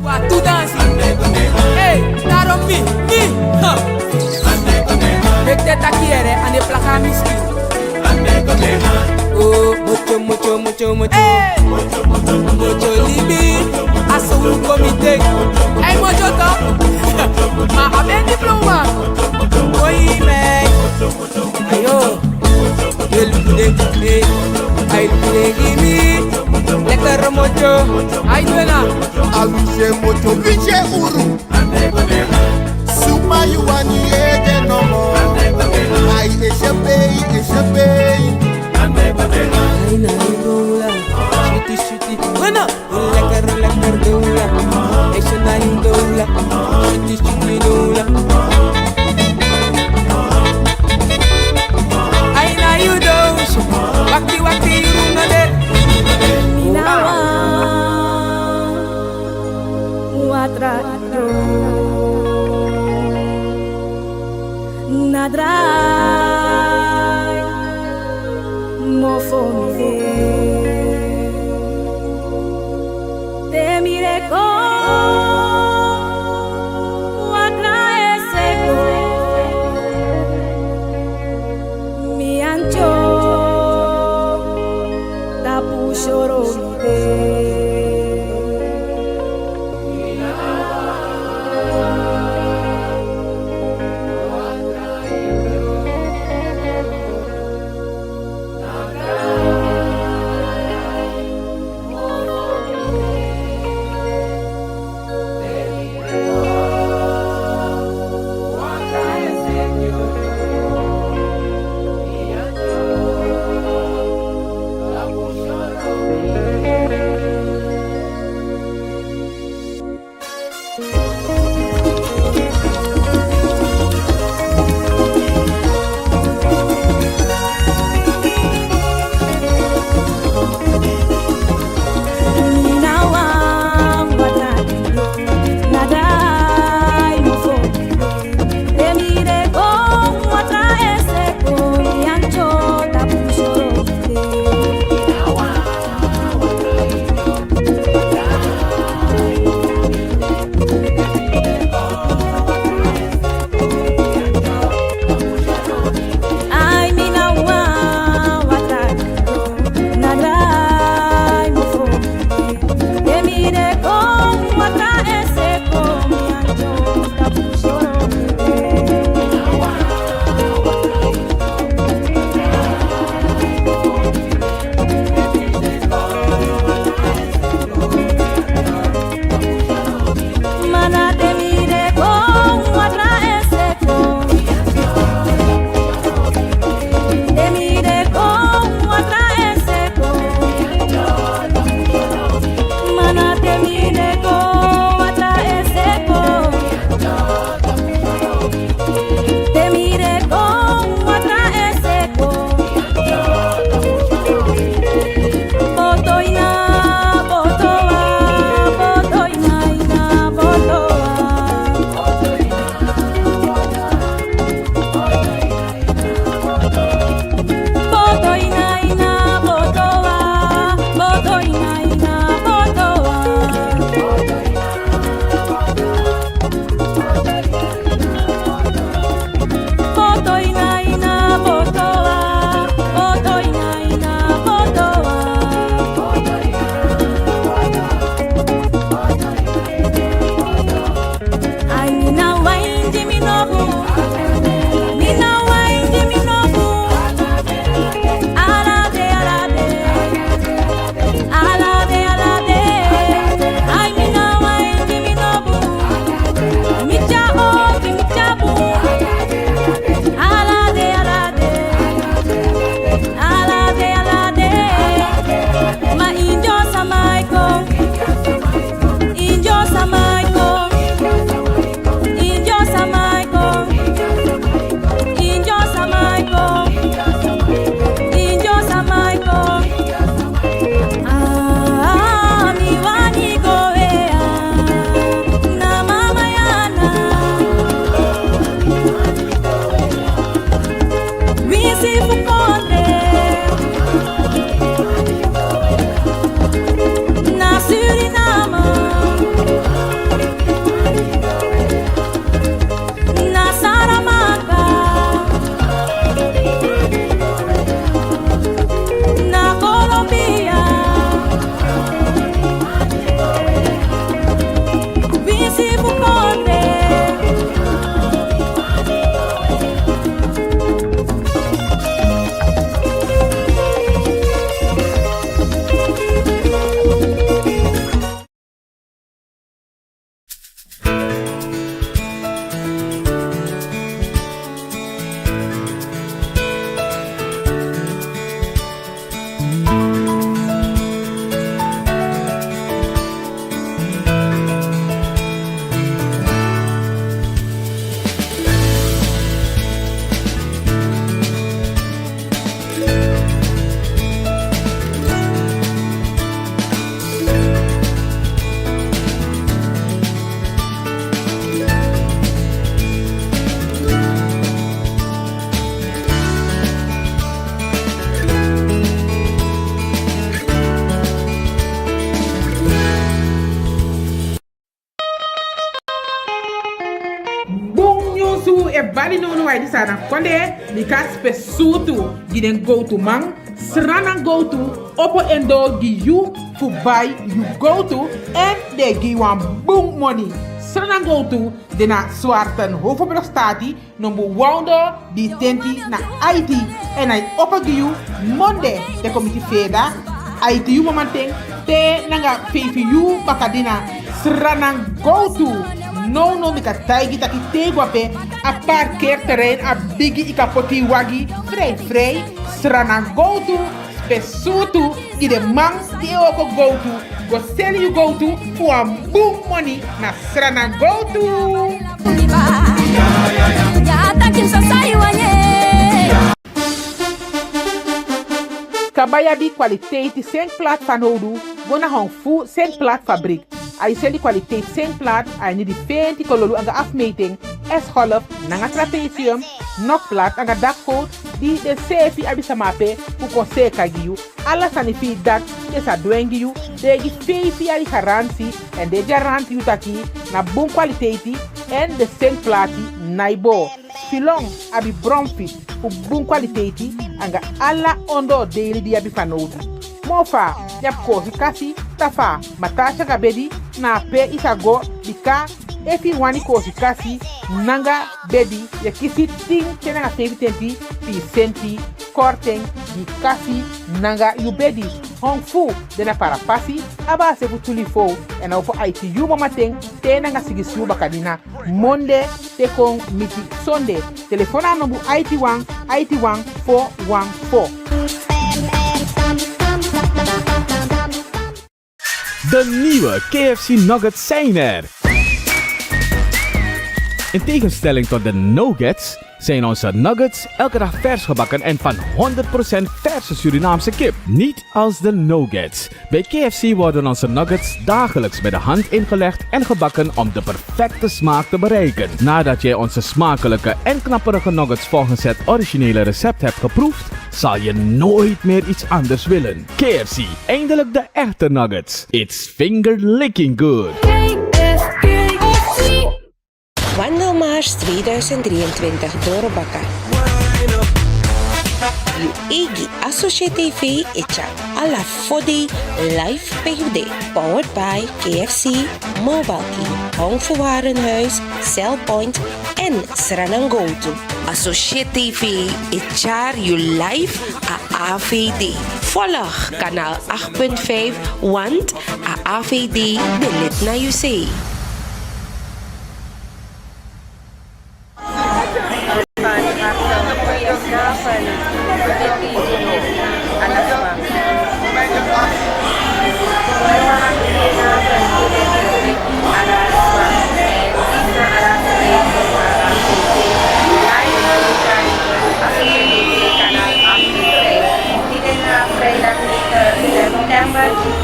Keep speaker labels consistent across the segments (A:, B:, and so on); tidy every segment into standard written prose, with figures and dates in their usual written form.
A: Tu dansi, hey, daarom me, huh. Ik te takiere aan de plaka miski. Oh, mucho, hey, mucho libi, aso un comité. Hey, mucho to, ma aben diploma. Oi, me, ayo, el pude, ay pude gimi, lekker mucho, ay duena.
B: Aluje moto vije uru Suma yuani ege nomo Ai eshape
A: Ay na doula, shuti Bueno, lekker doula Esha na doula, shuti doula Ay na you do, wakti yuruna de
C: Atrás nadra mofo te mire con atrás seco mi ancho tapu choro
A: bali no wai di sana konde di ka spesutu giden GOWTU man SRANAN GOWTU opo endo gi you fu buy you GOWTU en de gi wan boom money. SRANAN GOWTU de na swarten hoofdbrug stati nombo woundo di tenti na IT en ai opo gi you monde de committee feda IT you momenten te nanga fefi bakadina SRANAN GOWTU no mika taigi taki te guape a parkeerterrein a bigi ika poti wagi vrij SRANAN GOWTU spesutu i de man die oko GOWTU go sell you GOWTU for a boom money na SRANAN GOWTU. Kabaya bi kwaliteit sen plat van hodu gona hong fu sen plat fabriek. Ai seli kwaliteit sen plat ai ni di fenti kololu anga afmeting es half nanga trapezium nok plat anga dakcoat di de sefi abisa mape ku konseka giu alla sanifi dak esa dwengiu de gi fefi ali garantie en de garantie utaki na bon kwaliteiti en de sen plati naibo filong abi brown fit u bon kwaliteiti anga alla ondo daily di abi fanodi mofa yap kosi kasi tafa matasha gabedi na pe isago dika efi wani kosi kasi nanga bedi ya kisi ting tena sefi tenti pi senti korting di kasi nanga yu bedi hong fu dena para pasi aba se futuli fo en opo ITU mamateng te nanga sigisiu bakadina monde te kong miti sonde telefona nombu IT1 414.
D: De nieuwe KFC Nuggets zijn er. In tegenstelling tot de nuggets zijn onze nuggets elke dag vers gebakken en van 100% verse Surinaamse kip. Niet als de nuggets. Bij KFC worden onze nuggets dagelijks bij de hand ingelegd en gebakken om de perfecte smaak te bereiken. Nadat jij onze smakelijke en knapperige nuggets volgens het originele recept hebt geproefd, zal je nooit meer iets anders willen. KFC, eindelijk de echte nuggets. It's finger licking good.
E: Wandelmars 2023 Dorobaka. Egi ASOSYE TV echa ala fodi live PUD. Powered by KFC, Mobile Key, Hong voor Warenhuis, Cellpoint en SRANAN GOWTU. ASOSYE TV echa you live a AVD. Volg kanaal 8.5 want a AVD de lid na you say.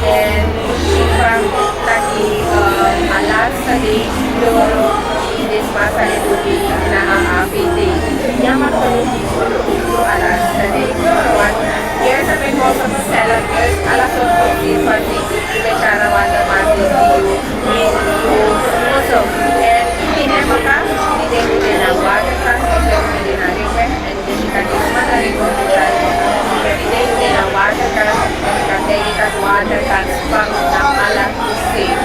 F: En Shifram taki alas tadi dulu di masa itu di na APD yang maksudnya itu alas tadi kawan dia sampai mau sama salad alas untuk di fasi bicara wanda mati di musuh dan ini maka di nawar kan di naripe dan di kaki mana di komunikasi di nawar kan kaki kan water kan spang alat kusir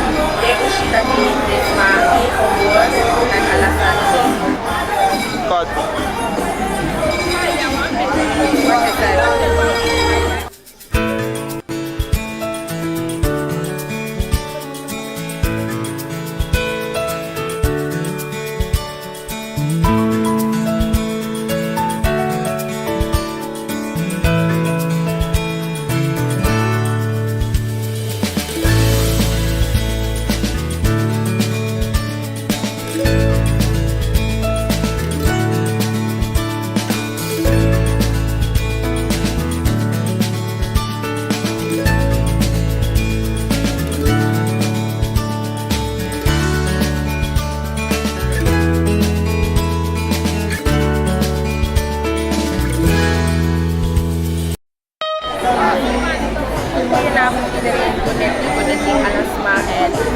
F: dia usita di desma komor dan alasan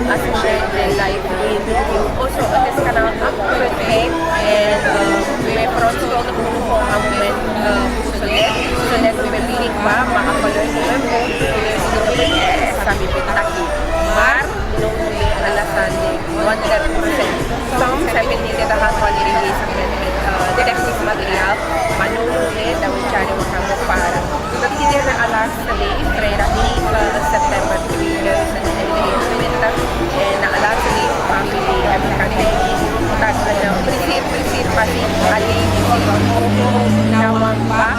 F: ASOSYE live in also on this kanal 8.5 and susulit bibibilik ba makakolor mo sa bibitaki. Mar, nung alasan 100%. Some 70 dahan ko nilili sa detective material, manunuli, dawin siya ni Wakamo para. Nagtidir na alas na day, Freda September 3 years na nilili na alas ni family, every tagla na presir pati aling nawang ba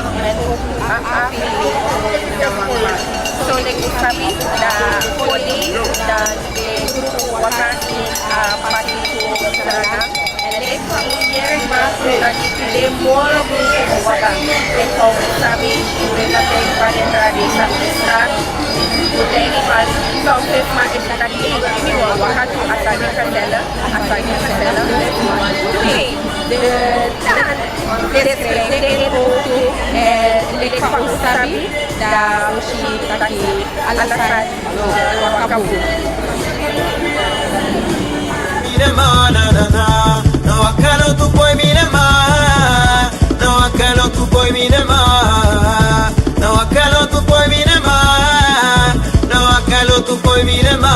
F: aafili nawang ba. So nagsabi na poli na grupo wakati pati SRANAN and next year ba nagtili more grupo wakati ito sabi natin pa rin sa start Puteri pas sampai makin tadi waktu asal kasela okay the GOWTU lekang sabi da ushi taki alasan wakabu
G: no wakalo tu boy minema no wakalo tu boy minema no wakalo tu boy minema tu boy minema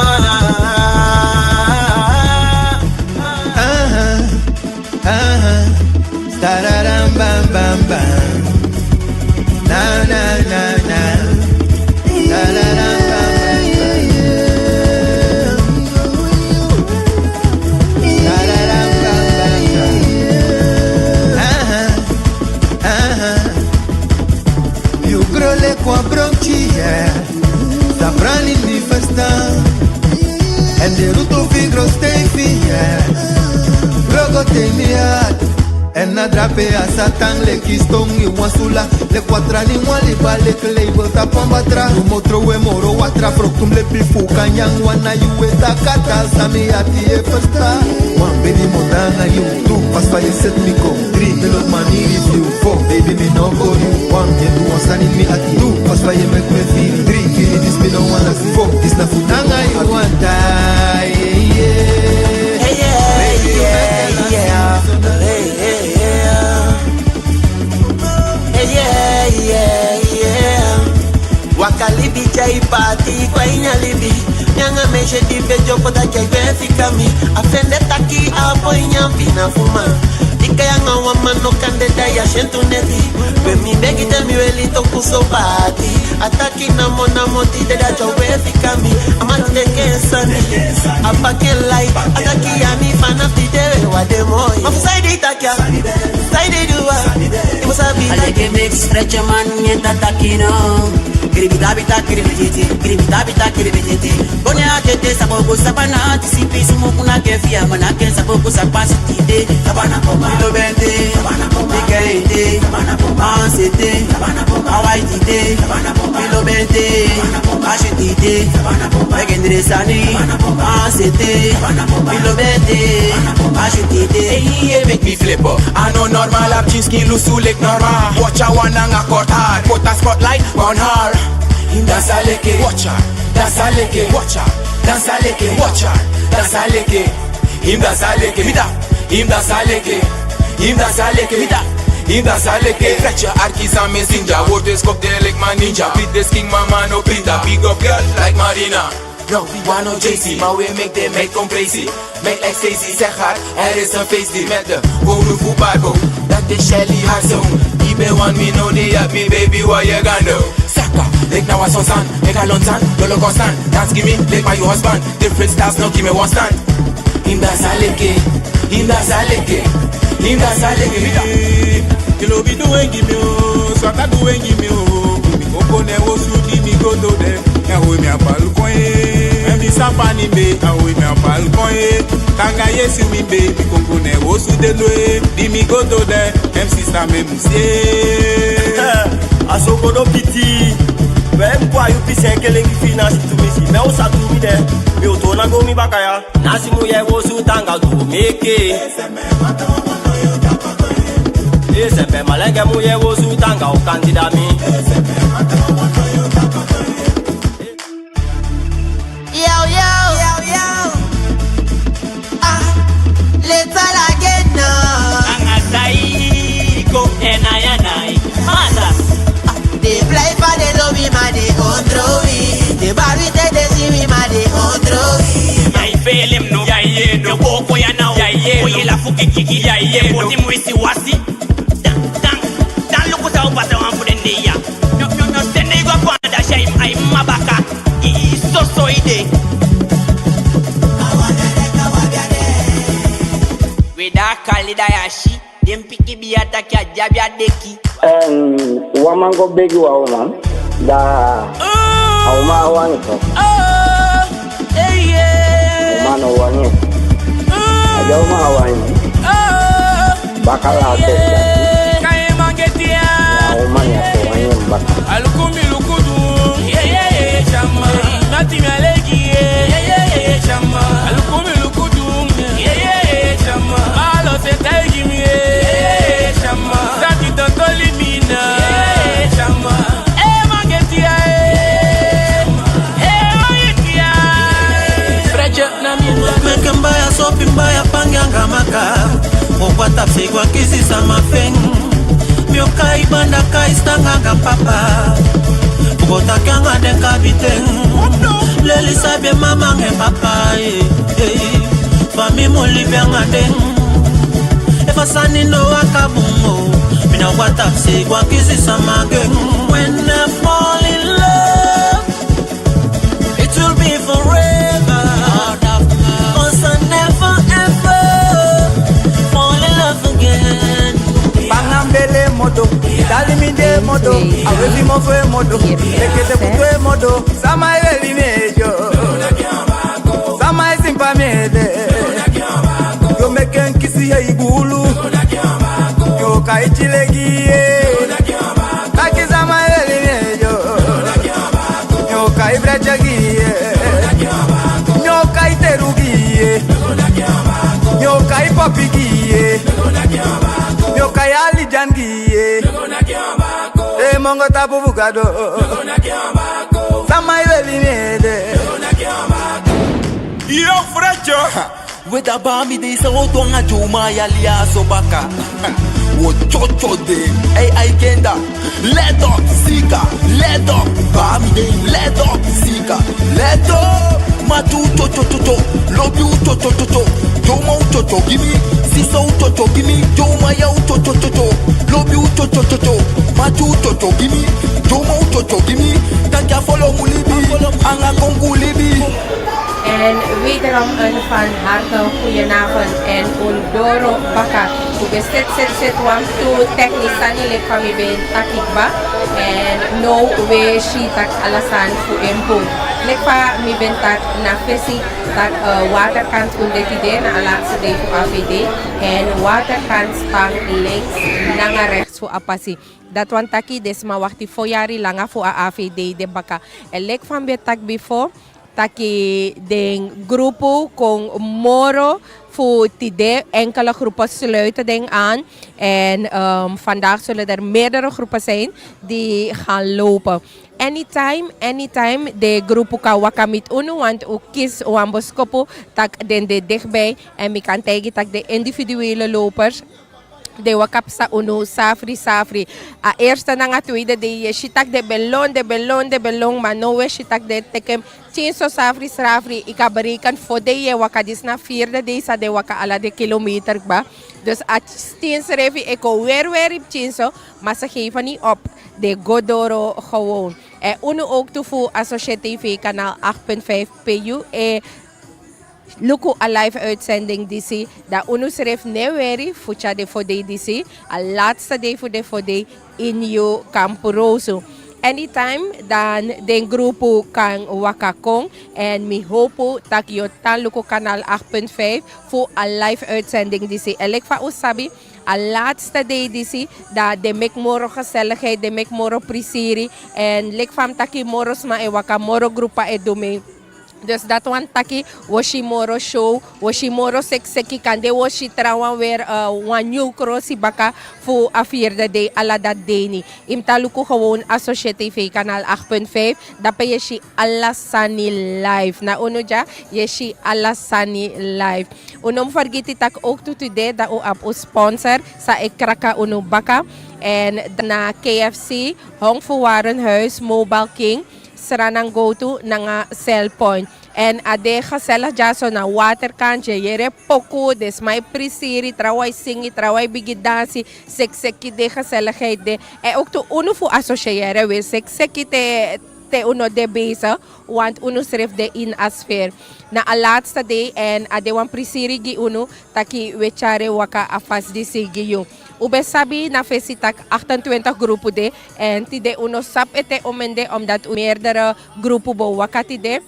G: Tararam bam bam bam na na na na tararam bam tararam bam bam you grow le kwa bronchia Sabrani ni festa and the root of vigro stay fia Rogo temia en na drape a satan le kiston y wasula le quatrani wali bale clay bota pambatra motro we moro watra proctum le pifu kanyang wana yu eta kata sami ati e festa wan bedi modana you tu pas fa set mi ko green de los mani review for baby me no go you wan ye tu wasani mi ati tu pas fa ye make me feel green kini this me no wanna see for this na futanga you want die Wakalibi chai party kwa inyalibi Nyanga meshe dipe joko da chai fika mi Afende taki apo inyampi na fuma Ika yanga wamano kande da ya shentu neti Bemi begi temi weli toku so party Ataki na mona moti de da chowe fika mi Amati de kesani Apake lai Ataki ya mi fanafti dewe wa demoi Mafu saide itakia Saide duwa Imusabi
H: Aleke make stretch a man yeta takino Kiribita kiribiti Bone atete sabogo sabana Tisipi sumukuna kefia Manake sabogo sapasi tide Sabana poma Ilo bende Sabana poma Ike ide Sabana poma Ansete Sabana poma Hawaii tide Sabana poma Ilo bende Ashiti ide Sabana poma Begendere sani Sabana poma Ansete Sabana poma Ilo bende Ashiti ide
I: Hey, make me flip up I know normal I've changed skin loose like normal Watch a one and a cut hard Put a spotlight on her Dansa leke, watch her. Dansa leke, watch her. Dansa leke, watch her. Dansa leke. Him dansa leke, mida. Him dansa leke. Him dansa leke, mida. Him dansa leke. Stretch your arkies and messenger. What is cocktail like my ninja. Beat this king mama no printer. Big up girl like Marina. No, we want no JC, maar we make them make come crazy. Make like Stacy, zeg haar, is een feest die met de Gowtu voetbalbo. Dat is Shelly haar zoon. Die be one me know they have me baby, what you gonna do? Saka, like now I saw son, make a long time, lolo constant. Dance give me, like my husband. Different styles, no give me one stand. Him that's a leke, him that's a leke, him that's a leke.
J: Kilo be doing give me, so I doing give me. Me go ne wo su di mi go to them. Ya we me a balcon. Sapani be, awi me a balcon. Tanga yesu mi be, mi compone wosu de loe. Di mi go to de, MC sa me musie.
K: Asoko do piti. Vem kwa yu pise kelengi fina situ misi. Me osa tu mi de, mi otona go mi bakaya. Nasi mu ye wosu tanga du meke. Esepe malenge mu ye wosu tanga o kandida mi.
G: Let's all again now.
H: Angasaiko, enai, mas belem no. Ya ye no. Boko ya now. Ya ye no. Oye la fuki kiki. Ya ye no. Poti mwisi wasi. Dan luku sa upasa wamfudende ya. No sende igwa panda sha ay mabaka. So ide. Weda kalida yashi. Dem piki biata kya jabia deki.
L: Wamango begi wa oma. Da. Auma wani to. Umano wani. Aja uma wani. Bakala te.
H: Kae mangetia.
L: Umani to wani mbaka.
H: Alukumi lukudu. Chama. Mati maleki. Chama. Alukumi lukudu. Chama. Alo se tagi mi. Chama. Tati totoli mina. Chama. Mangetia. Mangetia. Freja na mina.
G: Mekembaya sopi mbaya pangyanga maka. Okwata psigwa kisi sama feng. Mioka ibanda ka istanga papa. Bogota kyanga den kapiteng. Leli sabye mama nge papa. Fami muli byanga den. Efa sani no akabumo. Mina wata psigwa kisi sama geng. When I fall in love, it will be forever. Cause I never ever fall in love again.
B: Pangambele modo, dalimide modo, awezi mofwe modo, lekete kutwe modo, sama iweli mejo, sama isimpa mede, yo meken kisi ya igulu, yo kaichilegie, kaki sama iweli mejo, yo kaibrajagie, yo kaiterugie, yo kaipapigie, yo kayali jangie, mongo tapu bugado, sama iweli mede.
I: Yo frecho. Weda bami de isa otonga juma ya lia sobaka. Wo chocho de. Ay kenda. Let up sika. Let up bami de. Let up sika. Let up. Matu chocho. Love you chocho. Joma chocho gimme. Siso chocho gimme. Joma ya chocho. Love you chocho. Matu chocho gimme. Joma chocho gimme. Tanka follow mulibi. Anga kongu libi.
F: En wederom een van harte goedenavond en Ondoro Baka. Ik ben zit wam to technisch sanile van mi ben takikba en no we shi tak alasan fu empo. Lekpa mi ben tak na fesi tak waterkant undetide na alatse de fu AVD en waterkant pang links nanga rechts fu apasi. Dat wan taki desma wakti foyari langa fu AVD de Baka. En lek van betak before taki den grupo con moro voor tide enkele groepen sluiten den aan en vandaag zullen er meerdere groepen zijn die gaan lopen. Anytime de grupo kan wakamit unu want u kies wamboskopo tak den de dichtbij en mi kan tegen tak de individuele lopers de wakap sa uno safri a eerste na nga tweede de shitak de belon maar no we shitak de tekem chinso safri ikabarikan voor de wakadis na vierde de sa de waka ala de kilometer ba dus a stins revi eko weer op chinso maar ze geven niet op de godoro gewoon uno ook toe voor ASOSYE TV kanaal 8.5 PU Luku a live uitzending DC. Da uno schreef neweri fucha de fode DC. A laatste day voor de in je Campuroso. Anytime dan den grupo kan wakakong en mi hopo tak yo tan luku kanaal 8.5 voor a live uitzending DC. Elek fa usabi a laatste day DC da de mek moro gezelligheid, de mek moro prisiri en lek fam taki moros ma e waka moro grupa e domain. Dus dat wan taki Woshimoro show, Woshimoro sekseki kande Woshi trawan weer wan new crossi baka voor a vierde day ala dat deni. Imtaluku gewoon ASOSYE TV kanaal 8.5. Dape yeshi alasani live. Na uno ja yeshi alasani live. Unom vergeti tak ook today da u ap u sponsor sa ekraka uno baka en na KFC Hong voor Warenhuis Mobile King. SRANAN GOWTU nga cell point. En ade gezellig ja zo na waterkantje. Jere poco, des mai prisiri, trouwai singi, trouwai bigi dansi, sek de gezelligheid de. En ook to uno fu associëren we sek te uno de bezig, want uno schrijft de in asfeer. Na a laatste day en ade wan prisiri gi uno, taki we chare waka afas di sigi yo. Ube sabi na fesitak 28 groepen de en tide uno sap ete omende omdat meerdere groepen bo wakati de.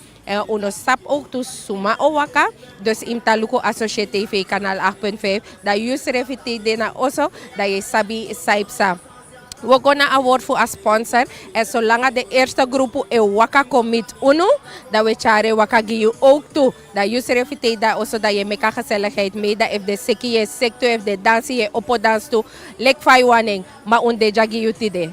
F: Uno sap ook to suma o waka. Dus im taluko ASOSYE TV kanaal 8.5. Da yus refite de na oso da je sabi saipsa. We gaan award voor een sponsor. En zolang de eerste groep e waka commit uno, dat we chare waka giyu ook toe. Dat je refite da also dat je meka gezelligheid mee. Dat if de seki je sector, if de dansie je oppo dans toe. Lek fai waning, maar unde jagi tide.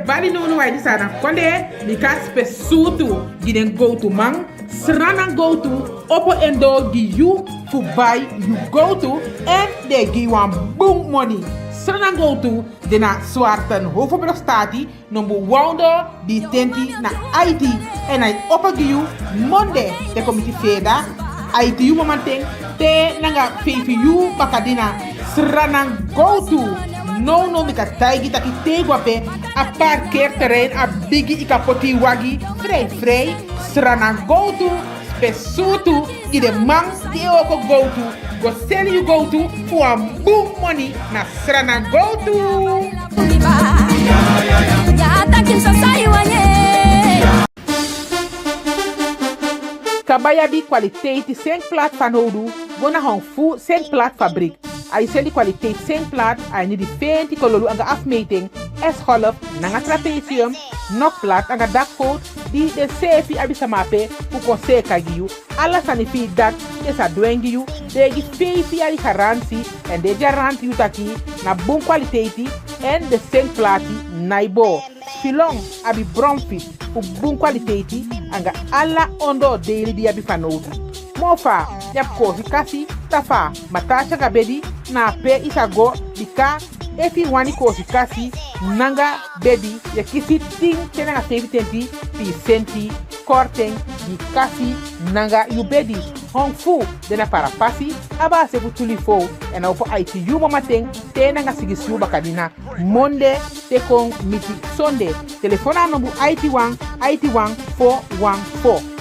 A: Bali no no di sana konde mi ka spesutu di den GOWTU man SRANAN GOWTU opo endo gi you fu buy you GOWTU en de gi wan boom money SRANAN GOWTU de na swarten hoofdbrug stati nombo woundo di tenti na IT en ai opo gi you monde de committee feda IT you momenten te nanga fefi you bakadina SRANAN GOWTU no mika taigi taki tegwape a parkeerterrein a bigi ikapoti wagi vrij SRANAN GOWTU spesutu i de man die ook GOWTU go sell you GOWTU voor een boom money na SRANAN GOWTU. Kabaya bi kwaliteit zijn plaat van hodu, gona hong fu zijn plaat fabriek. Ai seli kwaliteit zijn plaat, ai ni di fenti kololu anga afmeting, S-golf, nanga trapecium, nog plaat anga dakfoot, die de sefi abisa mape, u kose kagiu, alla sanifi dak, esa dwengiu, degi fefi ali garantie, en de garantie utaki, na bon kwaliteiti, en de zijn plati, naibo. Filong abi bromfit, u bon kwaliteiti, anga alla ondo daily di abi fanodu. Mofa, yap kosi kasi, tafa, matasha gabedi, na pe isago, dika, efi wani kosi kasi, nanga bedi, ya kisi ting, tenanga sefi tenti, pi senti, korting, di kasi, nanga yu bedi, hong fu, dena para pasi, aba sefu tulifo, en opo ITU momateng, tenanga sigisiu bakadina, monde, tekong miti sonde, telefona nombu IT1 414.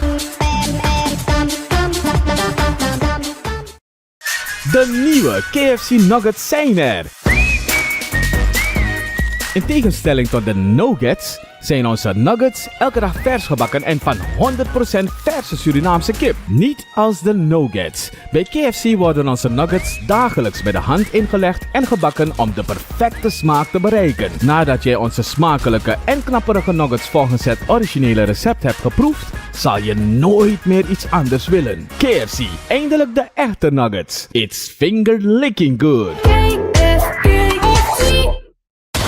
D: De nieuwe KFC Nuggets zijn er. In tegenstelling tot de nuggets zijn onze nuggets elke dag vers gebakken en van 100% verse Surinaamse kip. Niet als de nuggets. Bij KFC worden onze nuggets dagelijks bij de hand ingelegd en gebakken om de perfecte smaak te bereiken. Nadat jij onze smakelijke en knapperige nuggets volgens het originele recept hebt geproefd, zal je nooit meer iets anders willen. KFC, eindelijk de echte nuggets. It's finger licking good.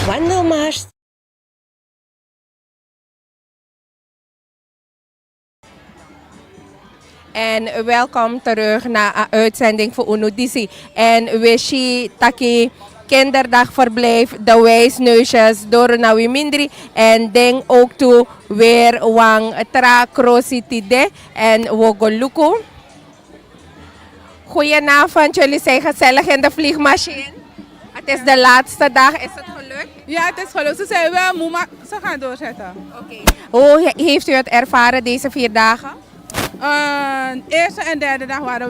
E: Wandelmars.
F: En welkom terug naar een uitzending voor Unudisi. En we zien taki kinderdagverblijf, de wijsneusjes, door naar Wimindri. En denk ook toe weer wang tra krositide en wogoluku. Goedenavond, jullie zijn gezellig in de vliegmachine. Het is de laatste dag, is het gelukt?
M: Ja, het is gelukt. Ze zijn wel moe, maar ze gaan doorzetten.
F: Okay. Hoe heeft u het ervaren deze 4 dagen?
M: Eerste en derde dag waren